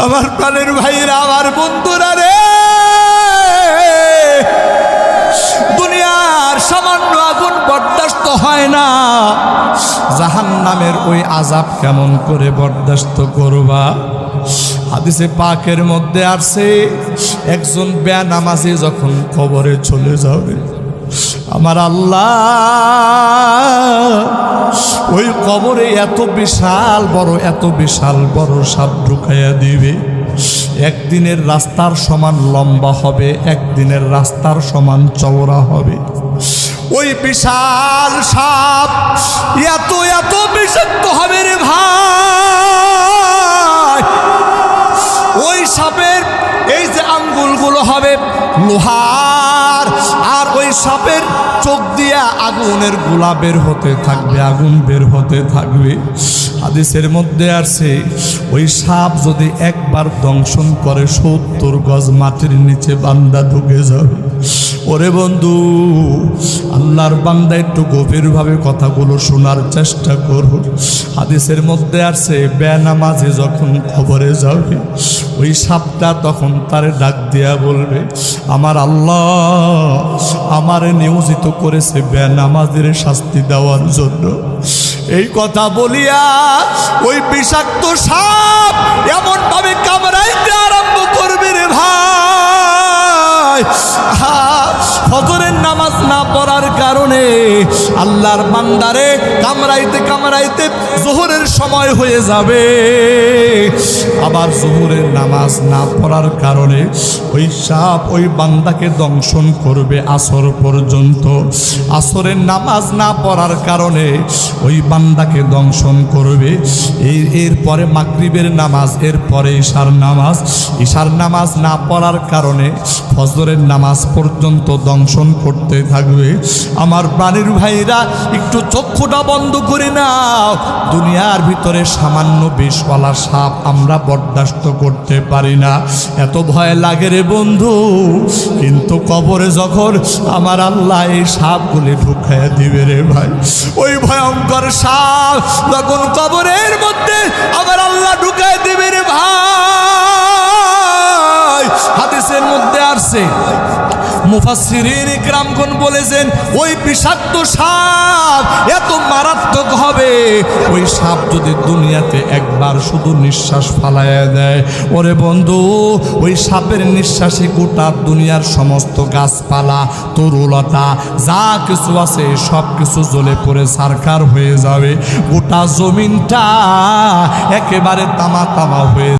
আমার প্রাণের ভাইরা, আমার বন্ধুরা রে, দুনিয়ার সামান্য আগুন বরদাস্ত হয় না, জাহান্নামের ওই আযাব কেমন করে বরদাস্ত করবা? হাদিসে পাকের মধ্যে আসছে, একজন বেনামাজি যখন কবরে চলে যাবে, আমার আল্লাহ ওই কবরে এত বিশাল বড় সাপ ঢুকাইয়া দিবে। একদিনের রাস্তার সমান লম্বা হবে, একদিনের রাস্তার সমান চওড়া হবে। ওই বিশাল সাপ এত বিষাক্ত হবে রে ভাই। ওই সাপের এই যে আঙ্গুলগুলো হবে লোহার, আর ওই সাপের চোখ দিয়া আগুনের গোলা বের হতে থাকবে, আগুন বের হতে থাকবে। হাদিসের মধ্যে আছে, ওই সাপ যদি একবার দংশন করে 70 গজ মাটির নিচে বান্দা ঢুকে যাবে। ওরে বন্ধু, আল্লাহর বান্দা একটু গভীরভাবে কথাগুলো শোনার চেষ্টা করো। হাদিসের মধ্যে আছে, বেনামাজি যখন কবরে যাবে, ওই সাপটা তখন তারে ডাক দিয়া বলবে, আমার আল্লাহ আমারে নিয়োজিত করেছে বেনামাজির শাস্তি দেওয়ার জন্য। এই কথা বলিয়া ওই বিষাক্ত সাপ এমন ভাবে কামড়াইতে আরম্ভ করবে রে ভাই। ফজরের নামাজ না পড়ার কারণে আল্লাহর বান্দারে কামড়াইতে কামড়াইতে যোহরের সময় হয়ে যাবে। আবার যোহরের নামাজ না পড়ার কারণে ওই সাপ ওই বান্দাকে দংশন করবে আসর পর্যন্ত। আসরের নামাজ না পড়ার কারণে ওই বান্দাকে দংশন করবে। এরপরে মাগরিবের নামাজ, এরপরে ঈশার নামাজ না পড়ার কারণে ফজরের নামাজ পর্যন্ত দংশন করতে থাকবে। আমার প্রাণের ভাইরা, একটু চক্ষুটা বন্ধ করে নাও। দুনিয়ার ভিতরে সামান্য বিষওয়ালা সাপ আমরা বরদাস্ত করতে পারি না, এত ভয় লাগে রে বন্ধু। কিন্তু কবরে যখন আমার আল্লাহ এই সাপগুলি ঢুকাইয়া দিবে রে ভাই, ওই ভয়ঙ্কর সাপ যখন কবরের মধ্যে আমার আল্লাহ ঢুকাইয়া দিবে রে ভাই। হাদিসের মধ্যে আসছে, মুফাসসিরিন ইকরামগণ বলেছেন, ওই বিষাক্ত সাপ এত মারাত্মক হবে, ওই সাপ যদি দুনিয়াতে একবার শুধু নিঃশ্বাস ফালাইয়া দেয়, ওরে বন্ধু, ওই সাপের নিঃশ্বাসে গোটা দুনিয়ার সমস্ত গাছপালা তরুলতা যা কিছু আছে সব কিছু জ্বলে পড়ে ছারখার হয়ে যাবে। গোটা জমিনটা একেবারে তামা তামা হয়ে